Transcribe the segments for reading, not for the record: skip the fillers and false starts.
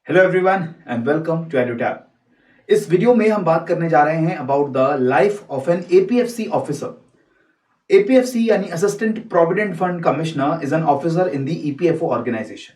Hello everyone and welcome to Edutab. इस video में हम बात करने जा रहे हैं about the life of an APFC officer. APFC यानी assistant provident fund commissioner is an officer in the EPFO organisation.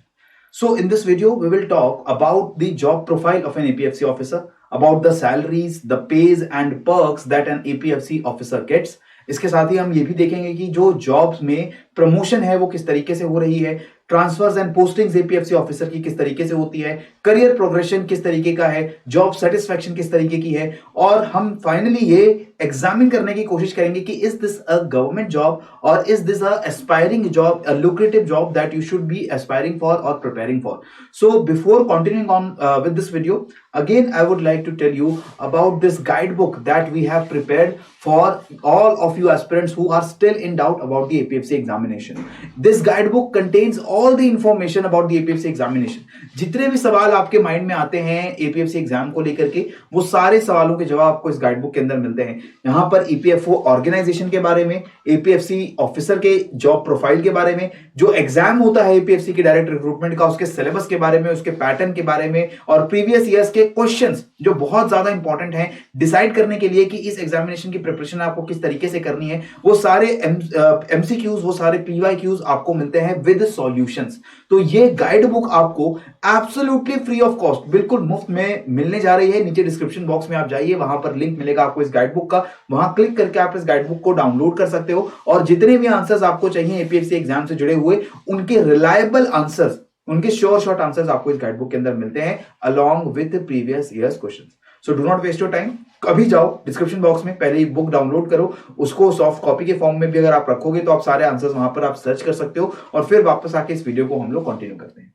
So in this video, we will talk about the job profile of an APFC officer, about the salaries, the pays and perks that an APFC officer gets. इसके साथ ही हम ये भी देखेंगे कि जो jobs में promotion है वो किस तरीके से हो रही है, transfers and postings APFC officer की किस तरीके से होती है, करियर प्रोग्रेशन किस तरीके का है, जॉब सेटिस्फैक्शन किस तरीके की है, और हम फाइनली ये एग्जामिन करने की कोशिश करेंगे कि is this a government job और is this a aspiring job, a lucrative job that you should be aspiring for और preparing for. So before continuing on with this video, again I would like to tell you about this guidebook that we have prepared for all of you aspirants who are still in doubt about the APFC examination. This guidebook contains all the information about the APFC examination. जितने भी सवाल आपके mind में आते हैं APFC exam को लेकर के, वो सारे सवालों के जवाब आपको इस गाइडबुक के अंदर मिलते हैं. यहाँ पर EPFO ऑर्गेनाइजेशन के बारे में, APFC ऑफिसर के जॉब प्रोफाइल के बारे में, जो एग्जाम होता है APFC की डायरेक्ट रिक्रूटमेंट का, उसके सिलेबस के बारे में, उसके पैटर्न के बारे में, और प्रीवियस ईयर्स के क्वेश्चंस जो बहुत ज्यादा इंपॉर्टेंट हैं डिसाइड करने के लिए कि इस एग्जामिनेशन की प्रिपरेशन आपको किस तरीके से करनी है, वो सारे एमसीक्यूज, वो सारे पीवाईक्यूज आपको मिलते हैं विद सॉल्यूशंस. तो ये गाइड बुक आपको एब्सोल्युटली फ्री ऑफ कॉस्ट, बिल्कुल मुफ्त में मिलने जा रही है. नीचे डिस्क्रिप्शन बॉक्स में आप जाइए, वहां पर लिंक मिलेगा आपको इस गाइड बुक का, वहां क्लिक करके आप इस गाइड बुक को डाउनलोड कर सकते हो और जितने भी आंसर्स आपको चाहिए एपीएफसी एग्जाम से जुड़े हुए, उनके रिलायबल आंसर्स, उनके श्योर शॉर्ट आंसर्स आपको इस गाइड बुक के अंदर मिलते हैं along with previous years questions. So do not waste your time, अभी जाओ डिस्क्रिप्शन बॉक्स में पहले ही बुक डाउनलोड करो. उसको सॉफ्ट कॉपी के फॉर्म में भी अगर आप रखोगे तो आप सारे आंसर्स वहां पर आप सर्च कर सकते हो और फिर वापस आके इस वीडियो को हम लोग कंटिन्यू करते हैं.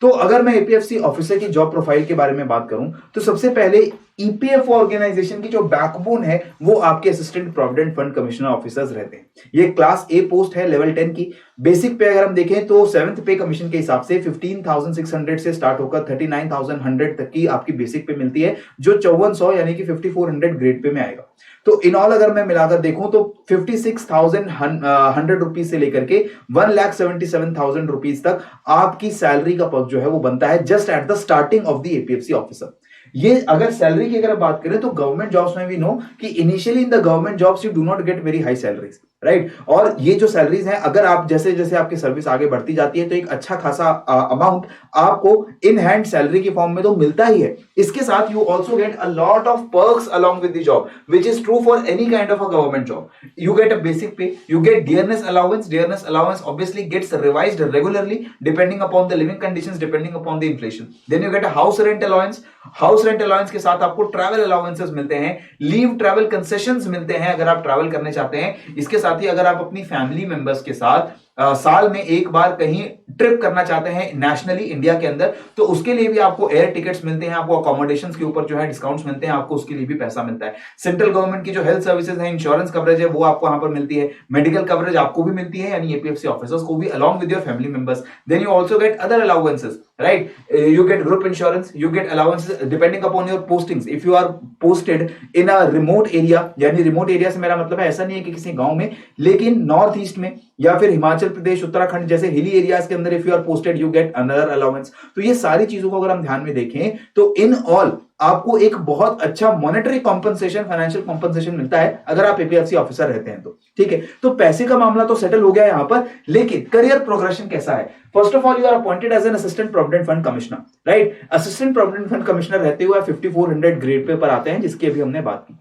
तो अगर मैं एपीएफसी ऑफिसर की जॉब प्रोफाइल के बारे में बात करूं तो सबसे पहले ईपीएफओ ऑर्गेनाइजेशन की जो बैकबोन है वो आपके assistant provident fund commissioner officers रहते हैं. ये क्लास ए पोस्ट है, लेवल 10 की. बेसिक पे अगर हम देखें तो 7th पे कमीशन के हिसाब से 15,600 से स्टार्ट होकर 39,100 तक की आपकी बेसिक पे मिलती है, जो 5400 यानी कि 5400 ग्रेड पे में आएगा. तो इन ऑल अगर मैं मिलाकर देखूं तो 56,100 रुपीज से लेकर के 1,77,000 रुपीज तक आपकी सैलरी का पद जो है वो बनता है just at the starting of the APFC officer. ये अगर सैलरी की अगर बात करें तो गवर्नमेंट जॉब्स में भी नो कि initially in the government jobs you do not get very high salaries, right. और ये जो सैलरीज हैं, अगर आप जैसे जैसे आपकी सर्विस आगे बढ़ती जाती है तो एक अच्छा खासा अमाउंट आपको इन हैंड सैलरी के फॉर्म में तो मिलता ही है. इसके साथ you also get a lot of perks along with the job, which is true for any kind of a government job. You get a basic pay, you get dearness allowance. Dearness allowance obviously gets revised regularly depending upon the living conditions, depending upon the inflation. Then you get a house rent allowance. House rent allowance के साथ आपको travel allowances मिलते हैं, leave travel concessions मिलते हैं अगर आप travel करने चाहते हैं. इसके साथ ही अगर आप अपनी फैमिली मेंबर्स के साथ साल में एक बार कहीं ट्रिप करना चाहते हैं नेशनली इंडिया के अंदर, तो उसके लिए भी आपको एयर टिकट्स मिलते हैं, आपको अकोमोडेशंस के ऊपर जो है डिस्काउंट्स मिलते हैं, आपको उसके लिए भी पैसा मिलता है. सेंट्रल गवर्नमेंट की जो हेल्थ सर्विसेज है, इंश्योरेंस कवरेज है, वो आपको यहां पर मिलती है. मेडिकल कवरेज आपको भी मिलती है, यानी एपीएफसी ऑफिसर्स को भी, along with your family members. Then you also get other allowances, right? You get group insurance, you get allowances depending upon your postings. If you are posted in a remote area, यानी remote area से मेरा मतलब है ऐसा नहीं है कि किसी गांव में, लेकिन नॉर्थ ईस्ट में या फिर हिमाचल प्रदेश, उत्तराखंड जैसे हिली एरियाज के अंदर if you are posted you get another allowance. तो ये सारी चीजों को अगर हम ध्यान में देखें तो इन ऑल आपको एक बहुत अच्छा मॉनेटरी कॉम्पनसेशन, फाइनेंशियल कॉम्पनसेशन मिलता है अगर आप एपीएफसी ऑफिसर रहते हैं तो. ठीक है, तो पैसे का मामला तो सेटल हो गया यहां पर, लेकिन करियर प्रोग्रेशन कैसा है? First of all you are appointed as an assistant provident fund commissioner, right. Assistant provident fund commissioner रहते हुए 5400 ग्रेड पे पर आते हैं, जिसकी अभी हमने बात की.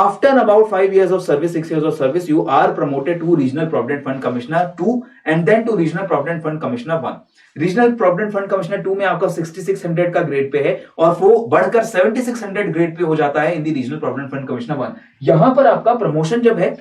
After about 5 years of service, 6 years of service, you are promoted to Regional Provident Fund Commissioner 2 and then to Regional Provident Fund Commissioner 1. Regional Provident Fund Commissioner 2 में आपका 6600 का ग्रेड पे है और वो बढ़कर 7600 ग्रेड पे हो जाता है इन दी Regional Provident Fund Commissioner 1. यहां पर आपका प्रमोशन जब है,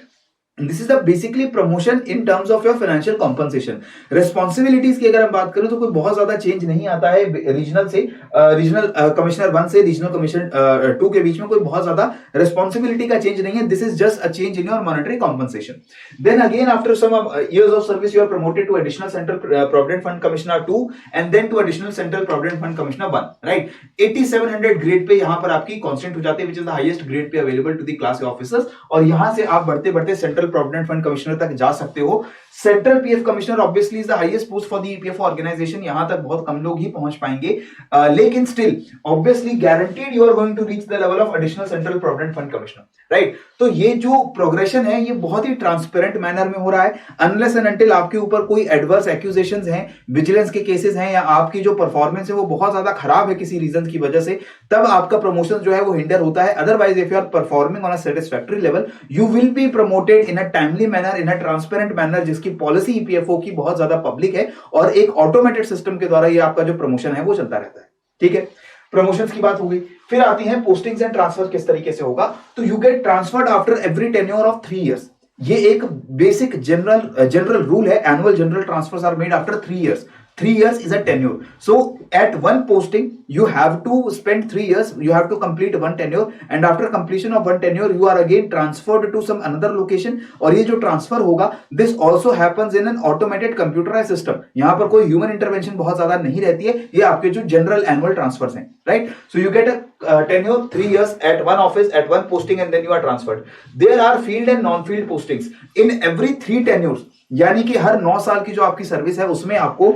this is the basically promotion in terms of your financial compensation. Responsibilities की अगर हम बात करें तो कोई बहुत ज्यादा चेंज नहीं आता है रीजनल से, रीजनल कमिश्नर 1 से रीजनल कमिश्नर 2 के बीच में कोई बहुत ज्यादा रिस्पॉन्सिबिलिटी का चेंज नहीं है. This is just a change in your monetary compensation. Then again after some years of service you are promoted to additional central provident fund commissioner 2 and then to additional central provident fund commissioner 1, right. 8700 grade pay यहां पर आपकी constant हो जाती है, which is the highest grade पे available to the class officers, और यहां से आप बढ़ते बढ़ते सेंट्रल प्रोविडेंट फंड कमिश्नर तक जा सकते हो. Central PF commissioner obviously is the highest post for the EPFO organisation, यहां तक बहुत कम लोग ही पहुंच पाएंगे, लेकिन still obviously guaranteed you are going to reach the level of additional central provident fund commissioner, right. तो ये जो प्रोग्रेशन है ये बहुत ही ट्रांसपेरेंट मैनर में हो रहा है, अनलेस एंड अनटिल आपके ऊपर कोई एडवर्स एक्यूजेशंस हैं, विजिलेंस के केसेस हैं, या आपकी जो परफॉर्मेंस है वो बहुत ज्यादा खराब है किसी रीजन की वजह से, तब आपका प्रमोशन जो है वो हिंडर होता है। Otherwise if you are performing on a satisfactory level you will be promoted in a timely manner, in a transparent manner, जिसकी पॉलिसी ईपीएफओ की बहुत ज्यादा पब्लिक है, और एक ऑटोमेटेड सिस्टम के द्वारा ये आपका जो प्रमोशन है वो चलता रहता है, ठीक है। प्रमोशंस की बात हो गई, फिर आती है पोस्टिंग्स एंड ट्रांसफर किस तरीके से होगा। तो you get transferred after every tenure of 3 years, ये एक बेसिक जनरल रूल है। Annual general transfers are made after 3 years. 3 years is a tenure. So at one posting you have to spend 3 years, you have to complete one tenure, and after completion of one tenure you are again transferred to some another location. और ये जो transfer होगा this also happens in an automated computerized system, यहाँ पर कोई human intervention बहुत ज्यादा नहीं रहती है, ये आपके जो जनरल एनुअल ट्रांसफर्स हैं, right. So you get a tenure 3 years at one office at one posting and then you are transferred. There are field and non field postings in every 3 tenures, यानी कि हर 9 साल की जो आपकी service है उसमें आपको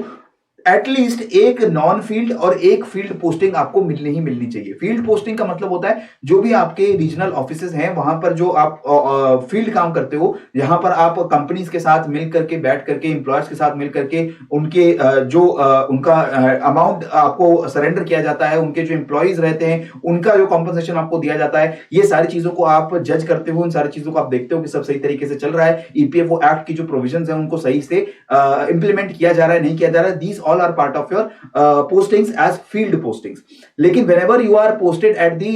एटलीस्ट एक नॉन फील्ड और एक फील्ड पोस्टिंग आपको मिलनी ही मिलनी चाहिए। फील्ड पोस्टिंग का मतलब होता है जो भी आपके रीजनल ऑफिसेज हैं वहां पर जो आप फील्ड काम करते हो, यहां पर आप कंपनीज के साथ मिल करके बैठ करके एम्प्लॉयर्स के साथ मिल करके उनके उनका अमाउंट आपको सरेंडर किया जाता है, उनके जो एम्प्लॉयज रहते हैं उनका जो कॉम्पनसेशन आपको दिया जाता है, ये सारी चीजों को आप जज करते हो, इन सारी चीजों को आप देखते हो कि सब सही तरीके से चल रहा है, ईपीएफओ एक्ट की जो प्रोविजंस है उनको सही से इंप्लीमेंट किया जा रहा है, नहीं किया जा रहा है। These all are part of your postings as field postings. लेकिन whenever you are posted at the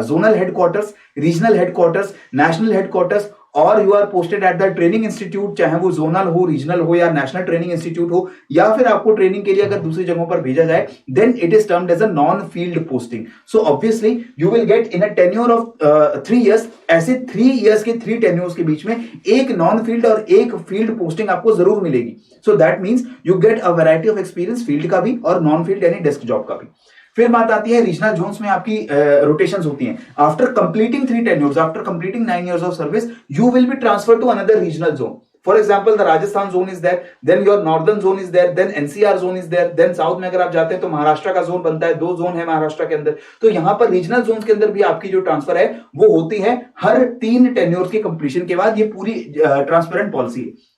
zonal headquarters, regional headquarters, national headquarters, और you are posted at the training institute, चाहे वो जोनल हो, रीजनल हो या national training institute हो, या फिर आपको ट्रेनिंग के लिए अगर दूसरी जगहों पर भेजा जाए, then it is termed as a non field posting. So obviously you will get in a tenure of 3 years, ऐसे 3 years के 3 टेन्योर्स के बीच में एक नॉन फील्ड और एक फील्ड पोस्टिंग आपको जरूर मिलेगी। So that means you get a variety of experience, field का भी और नॉन फील्ड यानी डेस्क जॉब का भी। फिर बात आती है रीजनल जोन्स में आपकी रोटेशंस होती हैं। After completing 3 tenures, after completing 9 years of service, you will be transfer to another regional zone. For example, the Rajasthan zone is there, then your northern zone is there, then NCR zone is there, then south में अगर आप जाते हैं तो महाराष्ट्र का zone बनता है, 2 zone है महाराष्ट्र के अंदर। तो यहां पर रीजनल जोन के अंदर भी आपकी जो ट्रांसफर है वो होती है हर 3 टेन्योर्स के कंप्लीशन के बाद। ये पूरी ट्रांसपेरेंट पॉलिसी है।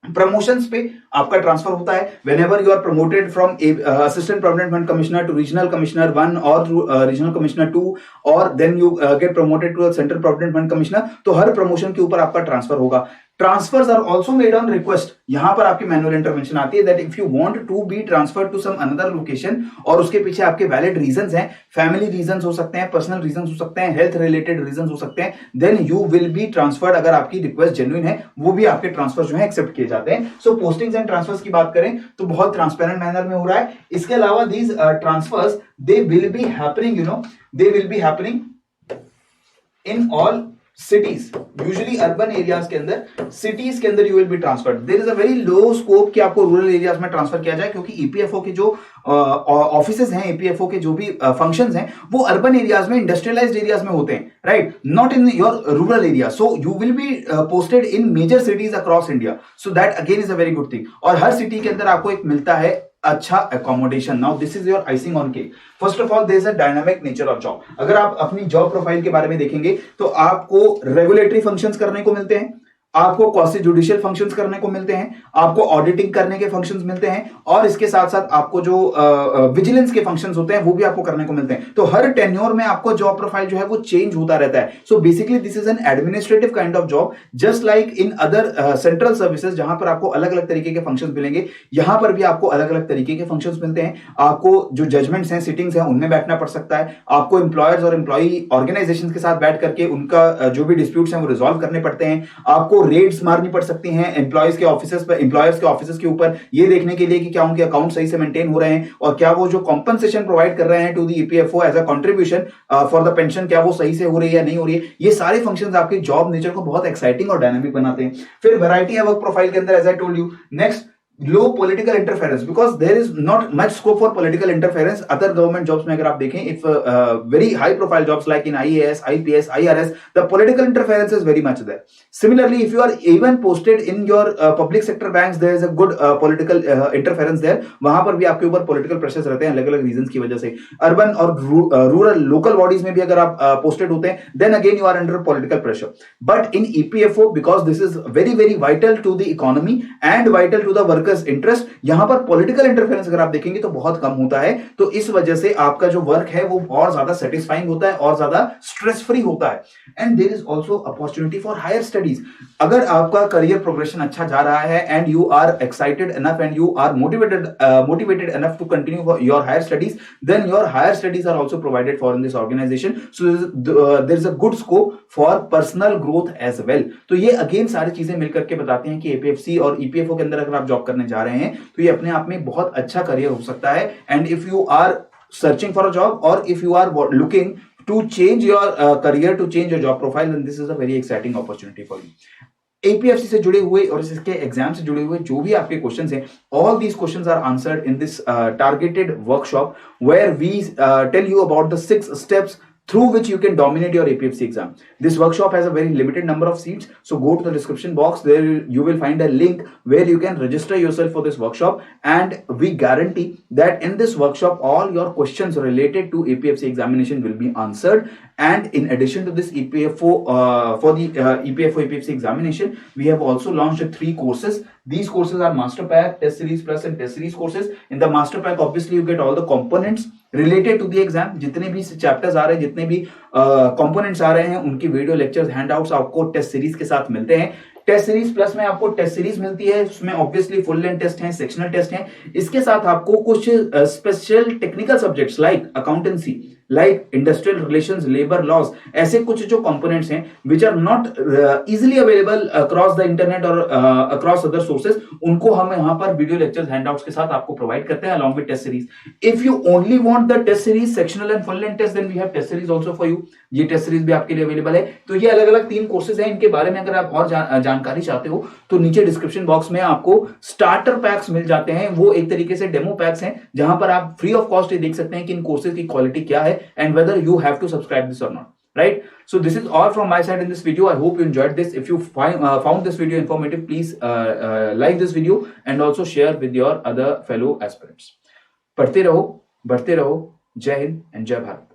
प्रमोशंस पे आपका ट्रांसफर होता है whenever you are promoted from assistant provident fund commissioner to regional commissioner 1 और रीजनल कमिश्नर 2, और then you get promoted to central provident fund commissioner. तो हर प्रमोशन के ऊपर आपका ट्रांसफर होगा। Transfers are also made on request, यहां पर आपकी मैनुअल इंटरवेंशन आती है that if you want to be transferred to some another location, और उसके पीछे आपके वैलिड रीजंस हैं, फैमिली रीजंस हो सकते हैं, पर्सनल रीजंस हो सकते हैं, हेल्थ रिलेटेड रीजंस हो सकते हैं, then you will be transferred. अगर आपकी रिक्वेस्ट जेन्युइन है वो भी आपके ट्रांसफर जो है एक्सेप्ट किए जाते हैं। सो पोस्टिंग्स एंड ट्रांसफर्स की बात करें तो बहुत ट्रांसपेरेंट मैनर में हो रहा है। इसके अलावा these transfers they will be happening, they will be happening in all cities, usually urban areas के अंदर, सिटीज के अंदर you will be transferred. There is a very low scope कि आपको रूरल एरियाज में ट्रांसफर किया जाए, क्योंकि ईपीएफओ के जो ऑफिसेज हैं, ईपीएफओ के जो भी फंक्शंस हैं वो अर्बन एरियाज में, इंडस्ट्रियलाइज्ड एरियाज में होते हैं, right, not in your rural area. So you will be posted in major cities across India, so that again is a very good thing. और हर सिटी के अंदर आपको एक मिलता है अच्छा accommodation. Now this is your icing on cake. First of all there is a dynamic nature of job. अगर आप अपनी जॉब प्रोफाइल के बारे में देखेंगे तो आपको रेगुलेटरी फंक्शंस करने को मिलते हैं, आपको क्वासी जुडिशियल फंक्शंस करने को मिलते हैं, आपको ऑडिटिंग करने के फंक्शंस मिलते हैं, और इसके साथ साथ आपको जो विजिलेंस के फंक्शंस होते हैं वो भी आपको करने को मिलते हैं। तो हर टेन्योर में आपको जॉब प्रोफाइल जो है वो चेंज होता रहता है। So basically this is an administrative kind of job, just like in other central services जहां पर आपको अलग अलग तरीके के फंक्शंस मिलेंगे, यहां पर भी आपको अलग अलग तरीके के फंक्शंस मिलते हैं। आपको जो जजमेंट्स हैं, सिटिंग्स हैं, उनमें बैठना पड़ सकता है, आपको एम्प्लॉयर्स और एम्प्लॉई ऑर्गेनाइजेशन के साथ बैठ करके उनका जो भी डिस्प्यूट्स हैं वो रिजॉल्व करने पड़ते हैं, आपको रेड्स मारनी पड़ सकती हैं एम्प्लॉयज के ऑफिसेज पर, एम्प्लॉयर्स के ऑफिसेज के ऊपर, ये देखने के लिए कि क्या उनके अकाउंट सही से मेंटेन हो रहे हैं और क्या वो जो कॉम्पनसेशन प्रोवाइड कर रहे हैं to the EPFO as a contribution for the pension, क्या वो सही से हो रही है या नहीं हो रही है। ये सारे फंक्शंस आपके जॉब नेचर को बहुत एक्साइटिंग और डायनामिक बनाते हैं। फिर वैरायटी है वर्क प्रोफाइल के अंदर, as I told you. Next low political interference, because there is not much scope for political interference other government jobs में। अगर आप देखें, if very high profile jobs like in IAS, IPS, IRS, the political interference is very much there. Similarly, if you are even posted in your public sector banks, there is a good political interference there. वहां पर भी आपके ऊपर political pressures रहते हैं अलग अलग reasons की वजह से। अर्बन और रूरल लोकल बॉडीज में भी अगर आप पोस्टेड होते हैं, then again you are under political pressure. But in EPFO, because this is very very vital to the economy and vital to the workers interest, यहां पर पॉलिटिकल इंटरफेरेंस अगर आप देखेंगे तो बहुत कम होता है। तो इस वजह से आपका जो वर्क है वो और ज्यादा सेटिस्फाइंग होता है और ज्यादा स्ट्रेस फ्री होता है। And there is also opportunity for higher studies. अगर आपका करियर प्रोग्रेशन अच्छा जा रहा है and you are excited enough and you are motivated enough to continue your higher studies, then your higher studies are also provided for in this organisation. So there is a good scope for personal growth as well. तो ये again सारी चीजें मिलकर के बताते हैं कि APFC और ईपीएफओ के अंदर अगर आप जॉब करने जा रहे हैं तो ये अपने आप में बहुत अच्छा करियर हो सकता है। And if you are searching for a job और if you are looking to change your career, to change your job profile, then this is a very exciting opportunity for you. APFC से जुड़े हुए और इसके exam से जुड़े हुए जो भी आपके क्वेश्चंस हैं, all these questions are answered in this targeted workshop where we tell you about the 6 steps through which you can dominate your APFC exam. This workshop has a very limited number of seats, so go to the description box. There you will find a link where you can register yourself for this workshop, and we guarantee that in this workshop all your questions related to APFC examination will be answered. And in addition to this EPFO, for the EPFO APFC examination, we have also launched 3 courses. These courses are Master Pack, Test Series Plus and Test Series courses. In the Master Pack, obviously you get all the components related to the exam. जितने भी chapters आ रहे हैं, जितने भी components आ रहे हैं, उनकी video lectures, handouts आपको टेस्ट सीरीज के साथ मिलते हैं। टेस्ट सीरीज प्लस में आपको टेस्ट सीरीज मिलती है, उसमें ऑब्वियसली फुल लेंथ टेस्ट हैं, सेक्शनल टेस्ट हैं। इसके साथ आपको कुछ special technical subjects like accountancy, like industrial relations, labour laws, ऐसे कुछ जो कंपोनेंट्स हैं which are not easily available across the internet और अक्रॉस अदर सोर्सेज, उनको हम यहाँ पर वीडियो लेक्चर्स, हैंडआउट्स के साथ आपको प्रोवाइड करते हैं along with test series. If you only want the test series, sectional and full length test, then we have test series also for you. ये टेस्ट सीरीज भी आपके लिए अवेलेबल है। तो ये अलग अलग 3 कोर्सेज हैं। इनके बारे में अगर आप और जानकारी चाहते हो तो नीचे डिस्क्रिप्शन बॉक्स में आपको स्टार्टर पैक्स मिल जाते हैं। वो एक तरीके से डेमो पैक्स हैं जहां पर आप फ्री ऑफ कॉस्ट ये देख सकते हैं कि इन कोर्सेज की क्वालिटी क्या है and whether you have to subscribe this or not, right? So this is all from my side in this video. I hope you enjoyed this. If you found this video informative, please like this video and also share with your other fellow aspirants. पढ़ते रहो, बढ़ते रहो। जय Hind and जय भारत।